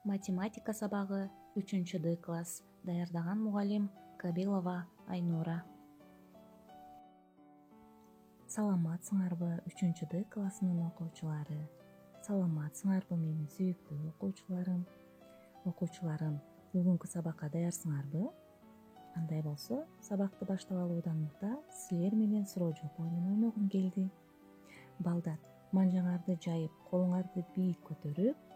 Математика сабагы 3-Д класс. Даярдаган мугалим Кабилова Айнура. Саламатсыңарбы 3-Д классынын окуучулары? Саламатсыңарбы менин сүйүктүү окуучуларым? Окуучуларым, бүгүнкү сабакка даярсыңарбы? Андай болсо, сабакты баштап алуудан мурда силер менен суроо жооп оюнун ойногум келди. Балдар, манжаңарды жайып, колуңарды бийик көтөрүп,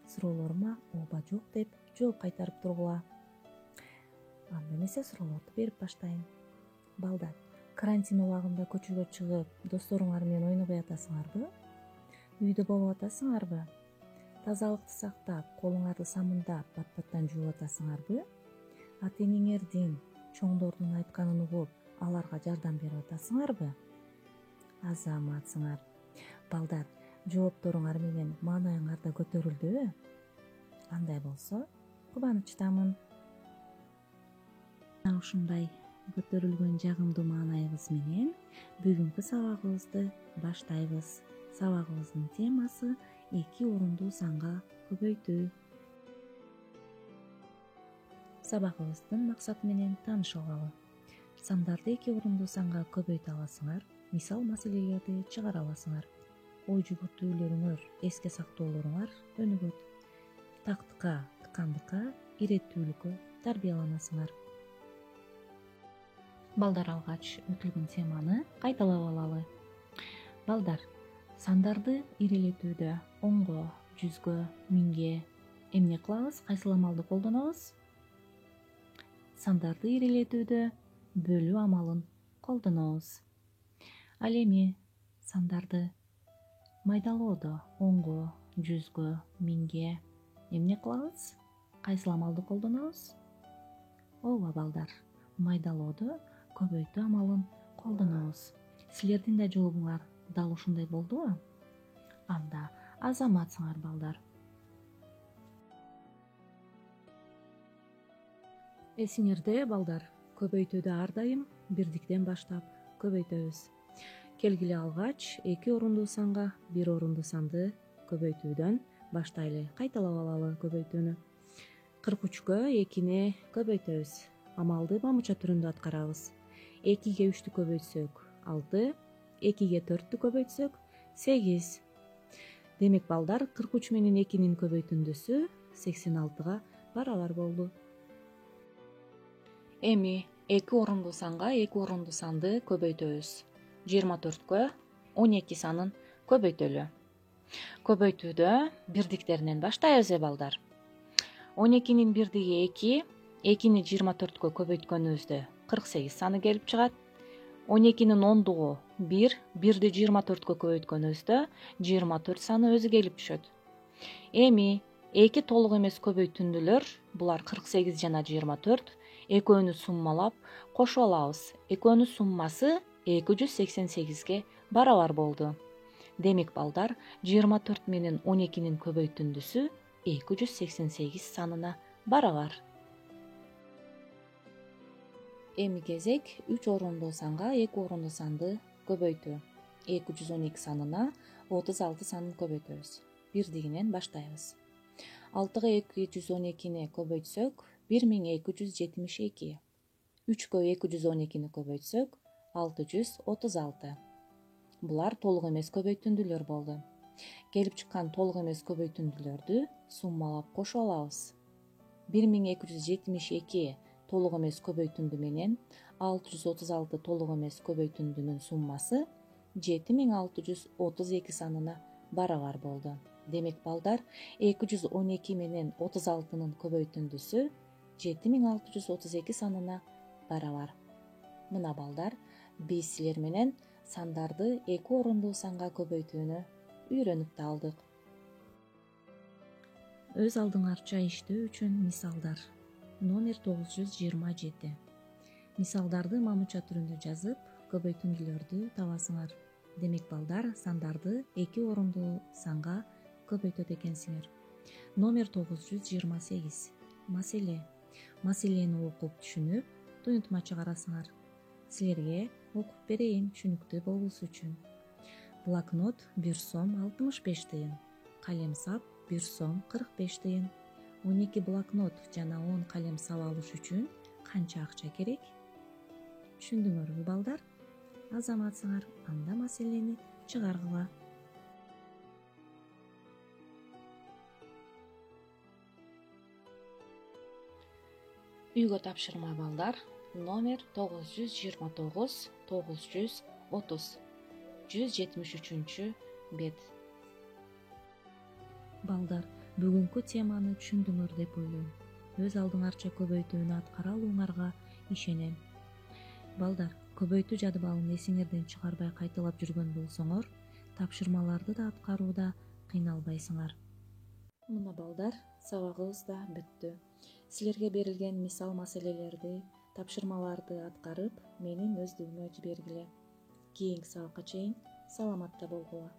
суроолорума ооба жок деп жооп кайтарып тургула. Анда эмесе суроолорду берип баштайм. Балдар, карантин убагында көчөгө чыгып, досторуңар менен ойнобой атасыңарбы? Үйдө болуп атасыңарбы? Тазалыкты сактап, колуңарды самындап, бат-баттан жууп атасыңарбы? Ата-энеңердин, чоңдордун айтканын угуп, аларга жардам берип атасыңарбы? Азаматсыңар. Балдар, жоопторуңар менен маанайыңар да көтөрүлдүбү? Андай болсо, кубанычтамын. Ушундай көтөрүлгөн жагымдуу маанайыбыз менен бүгүнкү сабагыбызды баштайбыз. Сабагыбыздын темасы 2 орундуу санга көбөйтүү. Сабагыбыздын максаты менен таанышып алалы. Сандарды 2 орундуу санга көбөйтө аласыңар, мисал маселелерди чыгара аласыңар. Ой жүгүртүүлөрүңөр, эске сактоолоруңар өнүгөт. Тактыкка, тыкандыкка, иреттүүлүккө тарбияланасыңар. Балдар, алгач өтүлгөн теманы кайталап алалы. Балдар, сандарды ирелетүүдө онго, жүзгө, миңге эмне кылабыз, кайсыл амалды колдонобуз? Сандарды ирелетүүдө бөлүү амалын колдонобуз. Ал эми сандарды майдалоодо онго, жүзгө, миңге эмне кылабыз? Кайсыл амалды колдонобуз? Ооба балдар, майдалоодо көбөйтүү амалын колдонобуз. Силердин да жообуңар дал ушундай болдубу? Анда азаматсыңар балдар. Эсиңерде балдар, көбөйтүүдө ар дайым бирдиктен баштап көбөйтөбүз. Келгиле алгач 2 орундуу санга 1 орундуу санды көбөйтүүдөн баштайлы. Кайталап алалы көбөйтүүнү. 43-кө 2-ни көбөйтөбүз. Амалды бамыча түрүндө аткарабыз. 2-ге 3-тү көбөйтсөк 6, 2-ге 4-тү көбөйтсөк 8. Демек балдар, 43 менен 2-нин көбөйтүндүсү 86-га барабар болду. Эми 2 орундуу санга 2 орундуу санды көбөйтөбүз. 24-кө 12 санын көбөйтөлү. Көбөйтүүдө бирдиктеринен баштайбыз балдар. 12-нин бирдиги 2, 2-ни 24-кө көбөйткөнүбүздө 48 саны келип чыгат. 12-нин ондугу 1, 1-ди 24-кө көбөйткөнүбүздө 24 саны өзү келип түшөт. Эми 2 толук эмес көбөйтүндүлөр, булар 48 жана 24, экөөнү суммалап кошуп алабыз. Экөөнүн суммасы 288-ге барабар болду. Демек балдар, 24 менен 12-нин көбөйтүндүсү 288 санына барабар. Эми кезек 3 орундуу санга 2 орундуу санды көбөйтүү. 212 санына 36 санын көбөйтөбүз. Бирдигинен баштайбыз. 6-га 212-ни көбөйтсөк 1272. 3-кө 212-ни көбөйтсөк 636. Булар толук эмес көбөйтүндүлөр болду. Келип чыккан толук эмес көбөйтүндүлөрдү суммалап кошуп алабыз. 1272 толук эмес көбөйтүндү менен 636 толук эмес көбөйтүндүнүн суммасы 7632 санына барабар болду. Демек балдар, 212 менен 36-нын көбөйтүндүсү 7632 санына барабар. Мына балдар, биз силер менен сандарды 2 орундуу санга көбөйтүүнү үйрөнүп да алдык. Өз алдыңарча иштөө үчүн мисалдар. Номер 927. Мисалдарды мамыча түрүндө жазып, көбөйтүндүлөрдү табасыңар. Демек балдар, сандарды 2 орундуу санга көбөйтөт экенсиңер. Номер 928. Маселе. Маселени окуп түшүнүп, туюнтма чыгарасыңар. Силерге окуп берейин түшүнүктүү болуусу үчүн. Блокнот 1 сом 65 тыйын. Калем сап 1 сом 45 тыйын. 12 блокнот жана 10 калем сала алыш үчүн канча акча керек? Түшүндүңөрбү балдар? Азаматсыңар, анда маселени чыгаргыла. Үйгө тапшырма балдар, номер 929 930 173 бет. Балдар, бүгүнкү теманы түшүндүңөр деп ойлойм. Өз алдыңарча көбөйтүүнү аткара алууңарга ишенем. Балдар, көбөйтүү жадыбалын эсиңерден чыгарбай кайталап жүргөн болсоңор, тапшырмаларды да аткарууда кыйналбайсыңар. Мына балдар, сабагыбыз да бүттү. Силерге берилген мисал маселелерди, тапшырмаларды аткарып, менин өздүгүмө жибергиле. Кийинки сабакка чейин саламатта болгула.